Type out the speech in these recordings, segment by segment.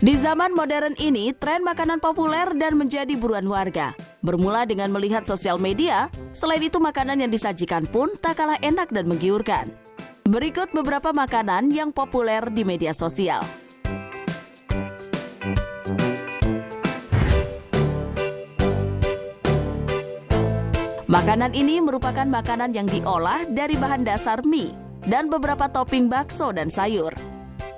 Di zaman modern ini, tren makanan populer dan menjadi buruan warga. Bermula dengan melihat sosial media, selain itu makanan yang disajikan pun tak kalah enak dan menggiurkan. Berikut beberapa makanan yang populer di media sosial. Makanan ini merupakan makanan yang diolah dari bahan dasar mie dan beberapa topping bakso dan sayur.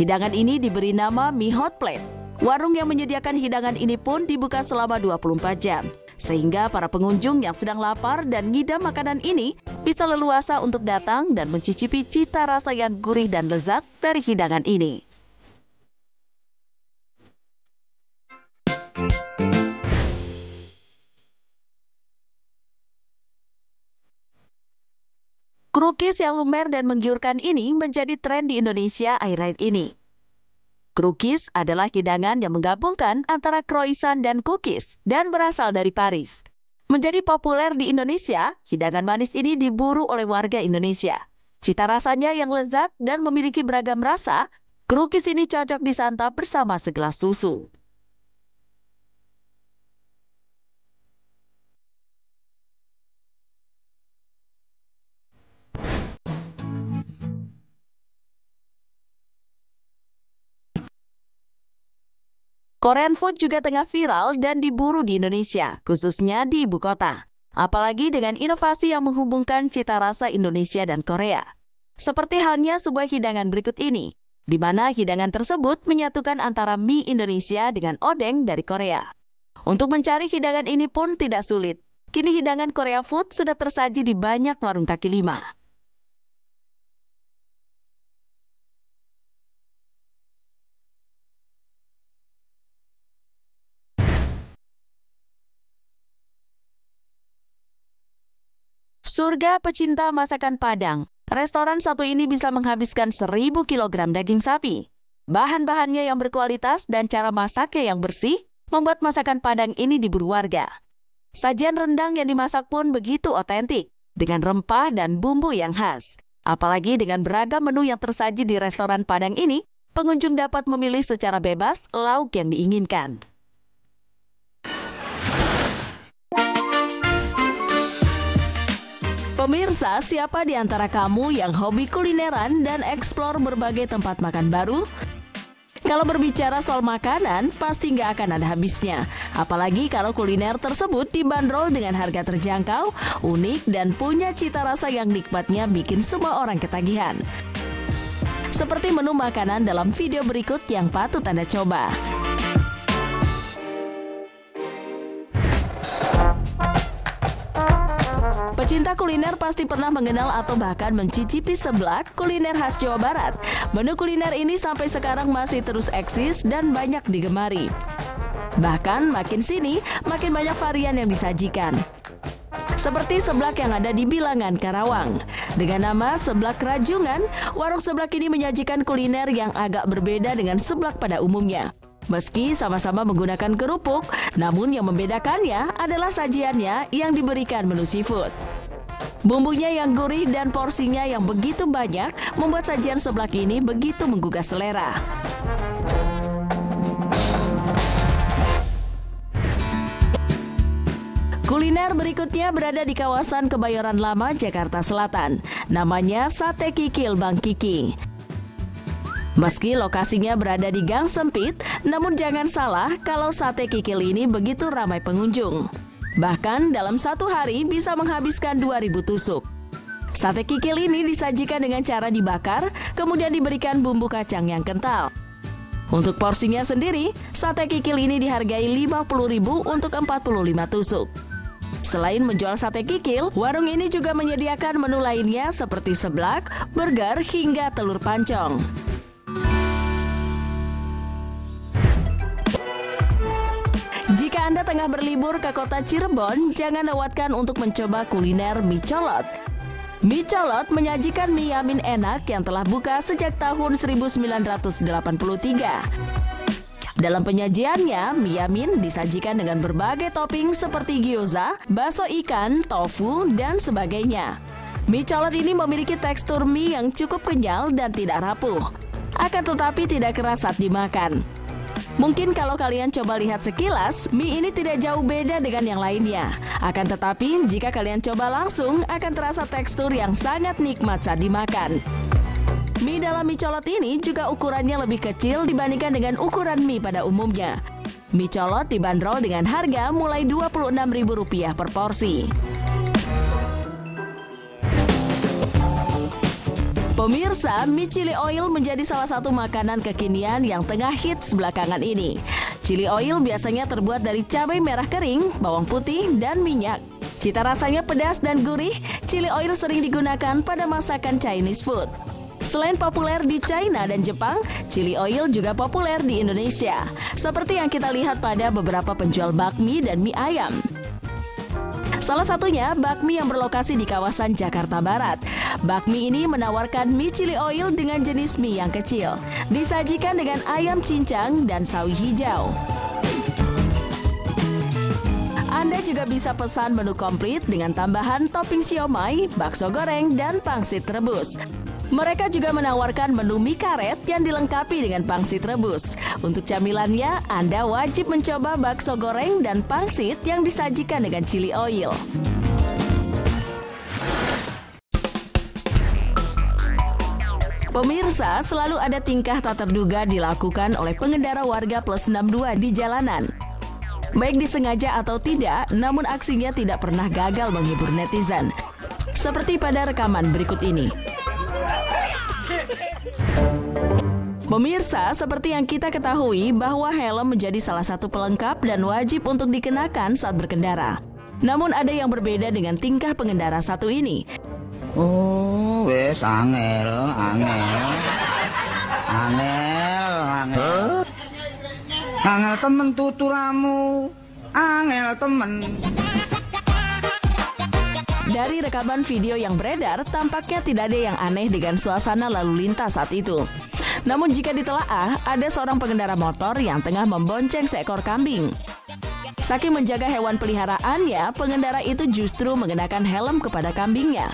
Hidangan ini diberi nama mie hot plate. Warung yang menyediakan hidangan ini pun dibuka selama 24 jam. Sehingga para pengunjung yang sedang lapar dan ngidam makanan ini bisa leluasa untuk datang dan mencicipi cita rasa yang gurih dan lezat dari hidangan ini. Krukis yang lumer dan menggiurkan ini menjadi tren di Indonesia akhir-akhir ini. Krukis adalah hidangan yang menggabungkan antara croissant dan cookies dan berasal dari Paris. Menjadi populer di Indonesia, hidangan manis ini diburu oleh warga Indonesia. Cita rasanya yang lezat dan memiliki beragam rasa, krukis ini cocok disantap bersama segelas susu. Korean food juga tengah viral dan diburu di Indonesia, khususnya di ibu kota. Apalagi dengan inovasi yang menghubungkan cita rasa Indonesia dan Korea. Seperti halnya sebuah hidangan berikut ini, di mana hidangan tersebut menyatukan antara mie Indonesia dengan odeng dari Korea. Untuk mencari hidangan ini pun tidak sulit. Kini hidangan Korea food sudah tersaji di banyak warung kaki lima. Surga pecinta masakan Padang. Restoran satu ini bisa menghabiskan 1000 kg daging sapi. Bahan-bahannya yang berkualitas dan cara masaknya yang bersih membuat masakan Padang ini diburu warga. Sajian rendang yang dimasak pun begitu otentik, dengan rempah dan bumbu yang khas. Apalagi dengan beragam menu yang tersaji di restoran Padang ini, pengunjung dapat memilih secara bebas lauk yang diinginkan. Pemirsa, siapa di antara kamu yang hobi kulineran dan eksplor berbagai tempat makan baru? Kalau berbicara soal makanan, pasti nggak akan ada habisnya. Apalagi kalau kuliner tersebut dibanderol dengan harga terjangkau, unik, dan punya cita rasa yang nikmatnya bikin semua orang ketagihan. Seperti menu makanan dalam video berikut yang patut Anda coba. Pecinta kuliner pasti pernah mengenal atau bahkan mencicipi seblak, kuliner khas Jawa Barat. Menu kuliner ini sampai sekarang masih terus eksis dan banyak digemari. Bahkan makin sini, makin banyak varian yang disajikan. Seperti seblak yang ada di Bilangan, Karawang. Dengan nama Seblak Rajungan, warung seblak ini menyajikan kuliner yang agak berbeda dengan seblak pada umumnya. Meski sama-sama menggunakan kerupuk, namun yang membedakannya adalah sajiannya yang diberikan menu seafood. Bumbunya yang gurih dan porsinya yang begitu banyak membuat sajian seblak ini begitu menggugah selera. Kuliner berikutnya berada di kawasan Kebayoran Lama, Jakarta Selatan. Namanya Sate Kikil Bang Kiki. Meski lokasinya berada di gang sempit, namun jangan salah kalau sate kikil ini begitu ramai pengunjung. Bahkan dalam satu hari bisa menghabiskan 2000 tusuk. Sate kikil ini disajikan dengan cara dibakar, kemudian diberikan bumbu kacang yang kental. Untuk porsinya sendiri, sate kikil ini dihargai 50.000 untuk 45 tusuk. Selain menjual sate kikil, warung ini juga menyediakan menu lainnya seperti seblak, burger, hingga telur pancong. Jika Anda tengah berlibur ke kota Cirebon, jangan lewatkan untuk mencoba kuliner mie colot. Mie colot menyajikan mie yamin enak yang telah buka sejak tahun 1983. Dalam penyajiannya, mie yamin disajikan dengan berbagai topping seperti gyoza, bakso ikan, tofu, dan sebagainya. Mie colot ini memiliki tekstur mie yang cukup kenyal dan tidak rapuh. Akan tetapi tidak keras saat dimakan. Mungkin kalau kalian coba lihat sekilas, mie ini tidak jauh beda dengan yang lainnya. Akan tetapi, jika kalian coba langsung, akan terasa tekstur yang sangat nikmat saat dimakan. Mie dalam mie colot ini juga ukurannya lebih kecil dibandingkan dengan ukuran mie pada umumnya. Mie colot dibanderol dengan harga mulai Rp26.000 per porsi. Pemirsa, mie chili oil menjadi salah satu makanan kekinian yang tengah hits belakangan ini. Chili oil biasanya terbuat dari cabai merah kering, bawang putih, dan minyak. Cita rasanya pedas dan gurih, chili oil sering digunakan pada masakan Chinese food. Selain populer di China dan Jepang, chili oil juga populer di Indonesia. Seperti yang kita lihat pada beberapa penjual bakmi dan mie ayam. Salah satunya bakmi yang berlokasi di kawasan Jakarta Barat. Bakmi ini menawarkan mie chili oil dengan jenis mie yang kecil. Disajikan dengan ayam cincang dan sawi hijau. Anda juga bisa pesan menu komplit dengan tambahan topping siomay, bakso goreng, dan pangsit rebus. Mereka juga menawarkan menu mie karet yang dilengkapi dengan pangsit rebus. Untuk camilannya, Anda wajib mencoba bakso goreng dan pangsit yang disajikan dengan chili oil. Pemirsa, selalu ada tingkah tak terduga dilakukan oleh pengendara warga plus 62 di jalanan. Baik disengaja atau tidak, namun aksinya tidak pernah gagal menghibur netizen. Seperti pada rekaman berikut ini. Pemirsa, seperti yang kita ketahui bahwa helm menjadi salah satu pelengkap dan wajib untuk dikenakan saat berkendara. Namun ada yang berbeda dengan tingkah pengendara satu ini. Oh, wes angel. Angel temen tuturamu, angel temen. Dari rekaman video yang beredar, tampaknya tidak ada yang aneh dengan suasana lalu lintas saat itu. Namun jika ditelaah, ada seorang pengendara motor yang tengah membonceng seekor kambing. Saking menjaga hewan peliharaannya, pengendara itu justru mengenakan helm kepada kambingnya.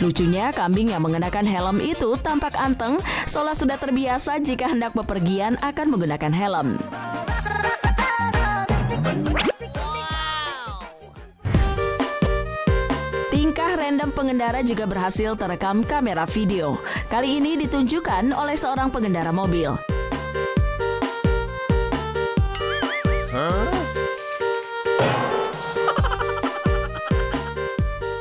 Lucunya, kambing yang mengenakan helm itu tampak anteng, seolah sudah terbiasa jika hendak bepergian akan menggunakan helm. Tingkah random pengendara juga berhasil terekam kamera video. Kali ini ditunjukkan oleh seorang pengendara mobil.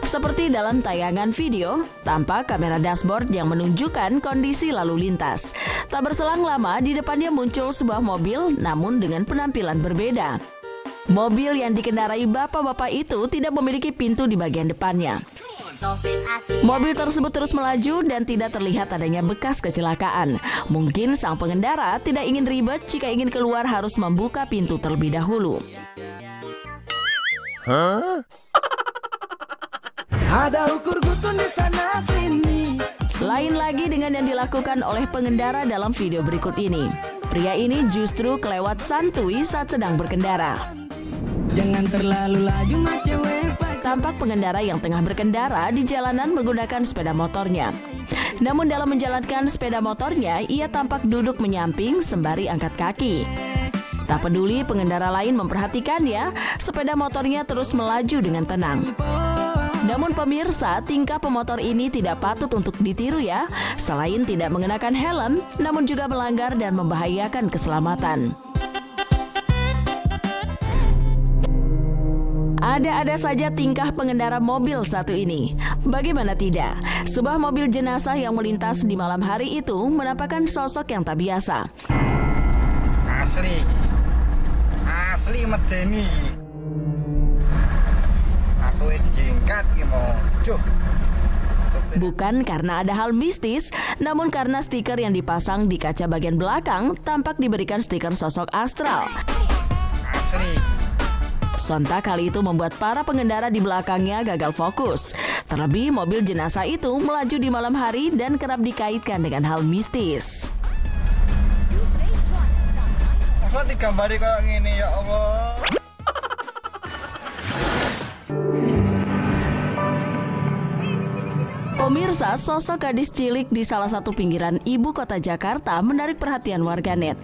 Seperti dalam tayangan video, tampak kamera dashboard yang menunjukkan kondisi lalu lintas. Tak berselang lama, di depannya muncul sebuah mobil, namun dengan penampilan berbeda. Mobil yang dikendarai bapak-bapak itu tidak memiliki pintu di bagian depannya. Mobil tersebut terus melaju dan tidak terlihat adanya bekas kecelakaan. Mungkin sang pengendara tidak ingin ribet jika ingin keluar harus membuka pintu terlebih dahulu. Ada ukur gutun di sana sini. Lain lagi dengan yang dilakukan oleh pengendara dalam video berikut ini. Pria ini justru kelewat santuy saat sedang berkendara. Jangan terlalu laju macewe. Tampak pengendara yang tengah berkendara di jalanan menggunakan sepeda motornya. Namun dalam menjalankan sepeda motornya, ia tampak duduk menyamping sembari angkat kaki. Tak peduli pengendara lain memperhatikannya, sepeda motornya terus melaju dengan tenang. Namun pemirsa, tingkah pemotor ini tidak patut untuk ditiru ya. Selain tidak mengenakan helm, namun juga melanggar dan membahayakan keselamatan. Ada-ada saja tingkah pengendara mobil satu ini. Bagaimana tidak? Sebuah mobil jenazah yang melintas di malam hari itu menampakkan sosok yang tak biasa. Asli medeni. Aku jingkat iki. Bukan karena ada hal mistis, namun karena stiker yang dipasang di kaca bagian belakang tampak diberikan stiker sosok astral. Asli. Sontak kali itu membuat para pengendara di belakangnya gagal fokus. Terlebih mobil jenazah itu melaju di malam hari dan kerap dikaitkan dengan hal mistis. Masa digambari kayak gini ya Allah. Pemirsa, sosok gadis cilik di salah satu pinggiran ibu kota Jakarta menarik perhatian warganet.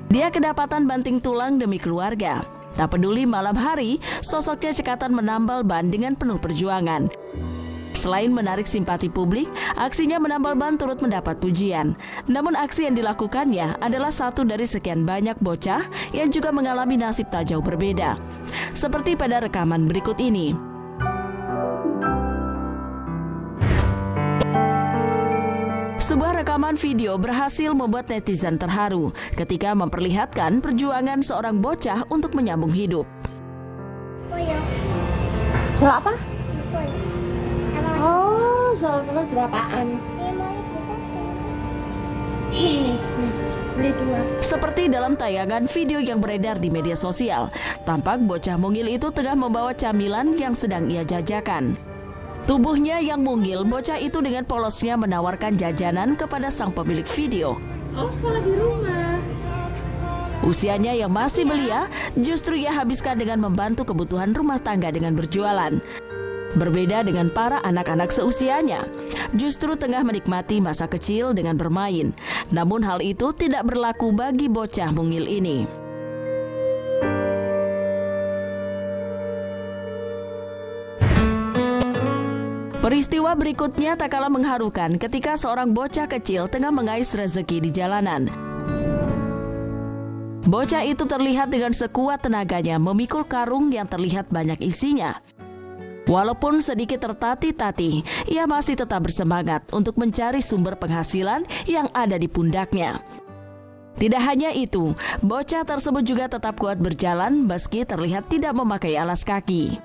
Dia kedapatan banting tulang demi keluarga. Tak peduli malam hari, sosoknya cekatan menambal ban dengan penuh perjuangan. Selain menarik simpati publik, aksinya menambal ban turut mendapat pujian. Namun aksi yang dilakukannya adalah satu dari sekian banyak bocah yang juga mengalami nasib tak jauh berbeda. Seperti pada rekaman berikut ini. Sebuah rekaman video berhasil membuat netizen terharu ketika memperlihatkan perjuangan seorang bocah untuk menyambung hidup. Soal apa? Oh, soal berapaan? Beli 2. Seperti dalam tayangan video yang beredar di media sosial, tampak bocah mungil itu tengah membawa camilan yang sedang ia jajakan. Tubuhnya yang mungil, bocah itu dengan polosnya menawarkan jajanan kepada sang pemilik video. Oh, sekolah di rumah. Usianya yang masih belia, justru ia habiskan dengan membantu kebutuhan rumah tangga dengan berjualan. Berbeda dengan para anak-anak seusianya, justru tengah menikmati masa kecil dengan bermain. Namun hal itu tidak berlaku bagi bocah mungil ini. Peristiwa berikutnya tak kalah mengharukan ketika seorang bocah kecil tengah mengais rezeki di jalanan. Bocah itu terlihat dengan sekuat tenaganya memikul karung yang terlihat banyak isinya. Walaupun sedikit tertatih-tatih, ia masih tetap bersemangat untuk mencari sumber penghasilan yang ada di pundaknya. Tidak hanya itu, bocah tersebut juga tetap kuat berjalan meski terlihat tidak memakai alas kaki.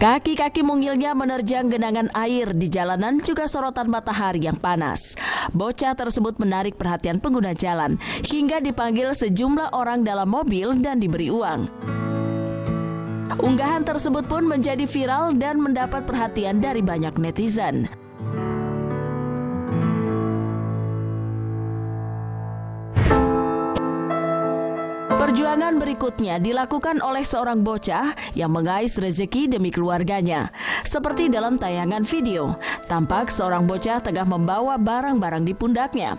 Kaki-kaki mungilnya menerjang genangan air di jalanan juga sorotan matahari yang panas. Bocah tersebut menarik perhatian pengguna jalan hingga dipanggil sejumlah orang dalam mobil dan diberi uang. Unggahan tersebut pun menjadi viral dan mendapat perhatian dari banyak netizen. Perjuangan berikutnya dilakukan oleh seorang bocah yang mengais rezeki demi keluarganya. Seperti dalam tayangan video, tampak seorang bocah tengah membawa barang-barang di pundaknya.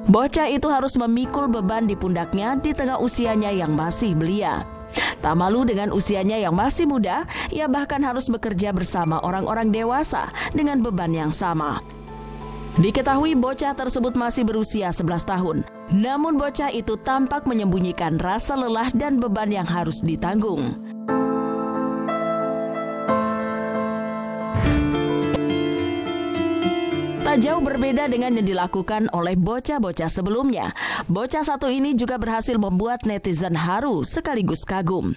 Bocah itu harus memikul beban di pundaknya di tengah usianya yang masih belia. Tak malu dengan usianya yang masih muda, ia bahkan harus bekerja bersama orang-orang dewasa dengan beban yang sama. Diketahui bocah tersebut masih berusia 11 tahun. Namun bocah itu tampak menyembunyikan rasa lelah dan beban yang harus ditanggung. Tak jauh berbeda dengan yang dilakukan oleh bocah-bocah sebelumnya. Bocah satu ini juga berhasil membuat netizen haru sekaligus kagum.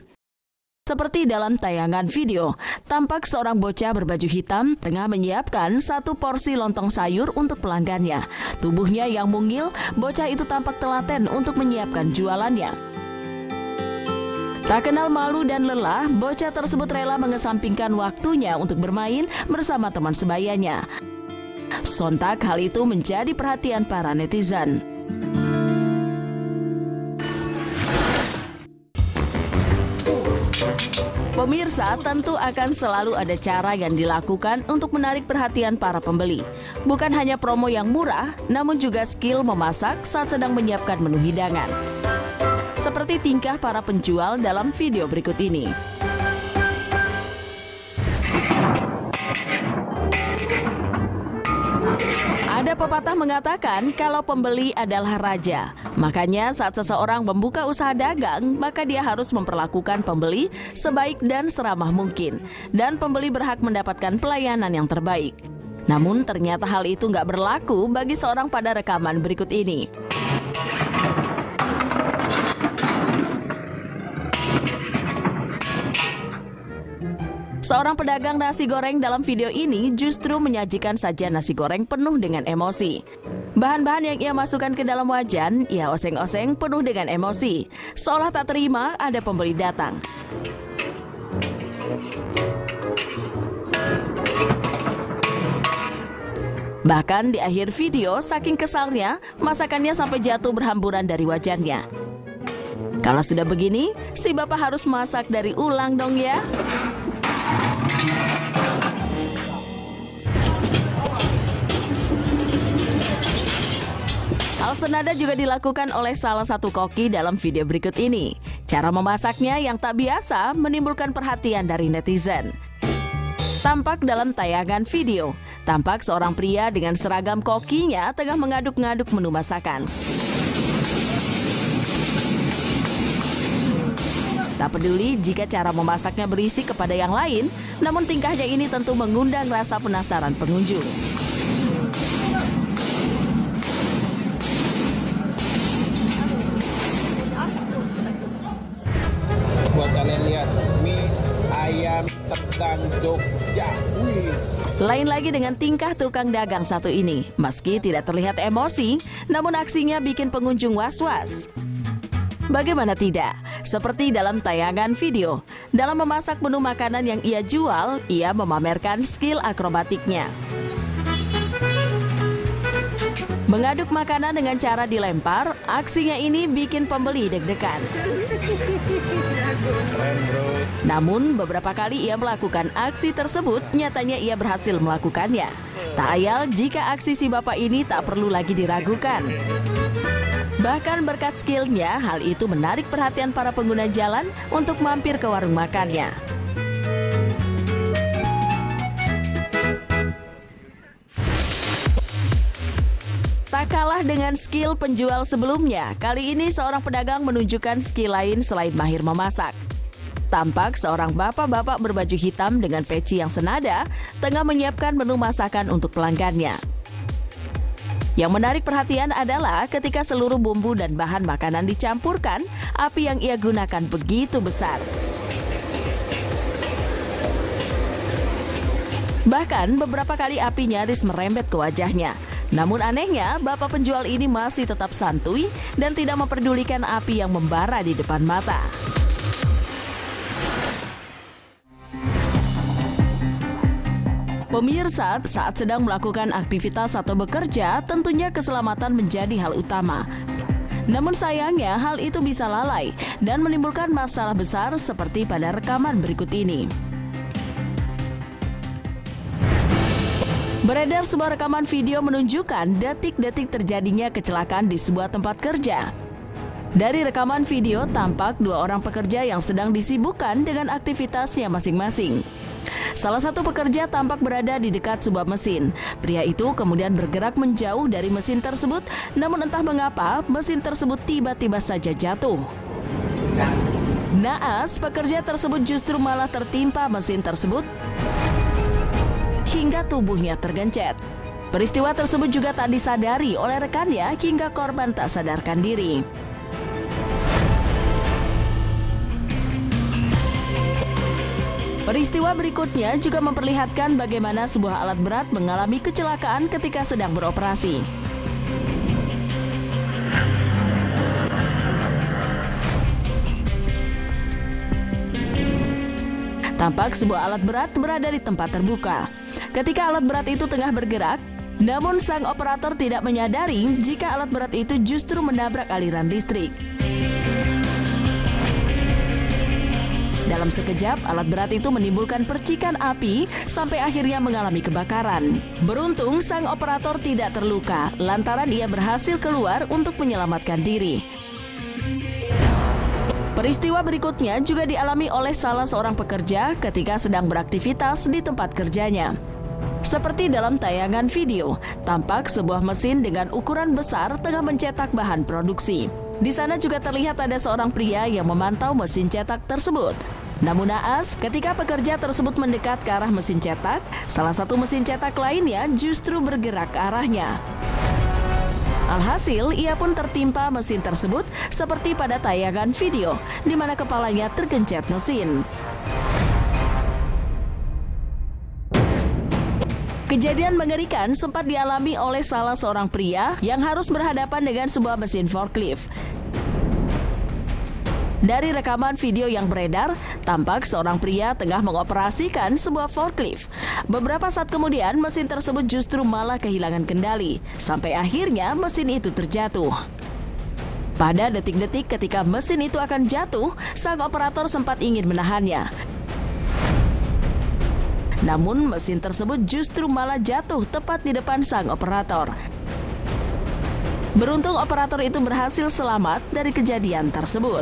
Seperti dalam tayangan video, tampak seorang bocah berbaju hitam tengah menyiapkan satu porsi lontong sayur untuk pelanggannya. Tubuhnya yang mungil, bocah itu tampak telaten untuk menyiapkan jualannya. Tak kenal malu dan lelah, bocah tersebut rela mengesampingkan waktunya untuk bermain bersama teman sebayanya. Sontak hal itu menjadi perhatian para netizen. Pemirsa, tentu akan selalu ada cara yang dilakukan untuk menarik perhatian para pembeli. Bukan hanya promo yang murah, namun juga skill memasak saat sedang menyiapkan menu hidangan. Seperti tingkah para penjual dalam video berikut ini. Ada pepatah mengatakan kalau pembeli adalah raja. Makanya saat seseorang membuka usaha dagang, maka dia harus memperlakukan pembeli sebaik dan seramah mungkin. Dan pembeli berhak mendapatkan pelayanan yang terbaik. Namun ternyata hal itu nggak berlaku bagi seorang pada rekaman berikut ini. Seorang pedagang nasi goreng dalam video ini justru menyajikan sajian nasi goreng penuh dengan emosi. Bahan-bahan yang ia masukkan ke dalam wajan, ia oseng-oseng penuh dengan emosi. Seolah tak terima ada pembeli datang. Bahkan di akhir video, saking kesalnya, masakannya sampai jatuh berhamburan dari wajannya. Kalau sudah begini, si bapak harus masak dari ulang dong ya. Hal senada juga dilakukan oleh salah satu koki dalam video berikut ini. Cara memasaknya yang tak biasa menimbulkan perhatian dari netizen. Tampak dalam tayangan video, tampak seorang pria dengan seragam kokinya tengah mengaduk-ngaduk menu masakan. Tak peduli jika cara memasaknya berisi kepada yang lain, namun tingkahnya ini tentu mengundang rasa penasaran pengunjung. Buat kalian lihat mie ayam tegang Jogja. Wih. Lain lagi dengan tingkah tukang dagang satu ini. Meski tidak terlihat emosi, namun aksinya bikin pengunjung was-was. Bagaimana tidak? Seperti dalam tayangan video, dalam memasak menu makanan yang ia jual, ia memamerkan skill akrobatiknya. Mengaduk makanan dengan cara dilempar, aksinya ini bikin pembeli deg-degan. Namun beberapa kali ia melakukan aksi tersebut, nyatanya ia berhasil melakukannya. Tak ayal jika aksi si bapak ini tak perlu lagi diragukan. Bahkan berkat skillnya, hal itu menarik perhatian para pengguna jalan untuk mampir ke warung makannya. Tak kalah dengan skill penjual sebelumnya, kali ini seorang pedagang menunjukkan skill lain selain mahir memasak. Tampak seorang bapak-bapak berbaju hitam dengan peci yang senada tengah menyiapkan menu masakan untuk pelanggannya. Yang menarik perhatian adalah ketika seluruh bumbu dan bahan makanan dicampurkan, api yang ia gunakan begitu besar. Bahkan beberapa kali api nyaris merembet ke wajahnya. Namun anehnya, bapak penjual ini masih tetap santuy dan tidak memperdulikan api yang membara di depan mata. Pemirsa, saat sedang melakukan aktivitas atau bekerja, tentunya keselamatan menjadi hal utama. Namun sayangnya, hal itu bisa lalai dan menimbulkan masalah besar seperti pada rekaman berikut ini. Beredar sebuah rekaman video menunjukkan detik-detik terjadinya kecelakaan di sebuah tempat kerja. Dari rekaman video tampak dua orang pekerja yang sedang disibukkan dengan aktivitasnya masing-masing. Salah satu pekerja tampak berada di dekat sebuah mesin. Pria itu kemudian bergerak menjauh dari mesin tersebut, namun entah mengapa mesin tersebut tiba-tiba saja jatuh. Naas, pekerja tersebut justru malah tertimpa mesin tersebut hingga tubuhnya tergencet. Peristiwa tersebut juga tak disadari oleh rekannya hingga korban tak sadarkan diri. Peristiwa berikutnya juga memperlihatkan bagaimana sebuah alat berat mengalami kecelakaan ketika sedang beroperasi. Tampak sebuah alat berat berada di tempat terbuka. Ketika alat berat itu tengah bergerak, namun sang operator tidak menyadari jika alat berat itu justru menabrak aliran listrik. Dalam sekejap, alat berat itu menimbulkan percikan api sampai akhirnya mengalami kebakaran. Beruntung, sang operator tidak terluka lantaran ia berhasil keluar untuk menyelamatkan diri. Peristiwa berikutnya juga dialami oleh salah seorang pekerja ketika sedang beraktivitas di tempat kerjanya. Seperti dalam tayangan video, tampak sebuah mesin dengan ukuran besar tengah mencetak bahan produksi. Di sana juga terlihat ada seorang pria yang memantau mesin cetak tersebut. Namun naas, ketika pekerja tersebut mendekat ke arah mesin cetak, salah satu mesin cetak lainnya justru bergerak ke arahnya. Alhasil, ia pun tertimpa mesin tersebut seperti pada tayangan video, di mana kepalanya tergencet mesin. Kejadian mengerikan sempat dialami oleh salah seorang pria yang harus berhadapan dengan sebuah mesin forklift. Dari rekaman video yang beredar, tampak seorang pria tengah mengoperasikan sebuah forklift. Beberapa saat kemudian, mesin tersebut justru malah kehilangan kendali, sampai akhirnya mesin itu terjatuh. Pada detik-detik ketika mesin itu akan jatuh, sang operator sempat ingin menahannya. Namun mesin tersebut justru malah jatuh tepat di depan sang operator. Beruntung operator itu berhasil selamat dari kejadian tersebut.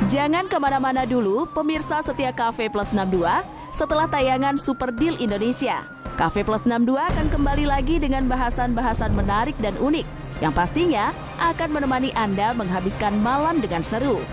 Jangan kemana-mana dulu, pemirsa setia Cafe Plus 62. Setelah tayangan Super Deal Indonesia, Cafe Plus 62 akan kembali lagi dengan bahasan-bahasan menarik dan unik yang pastinya akan menemani Anda menghabiskan malam dengan seru.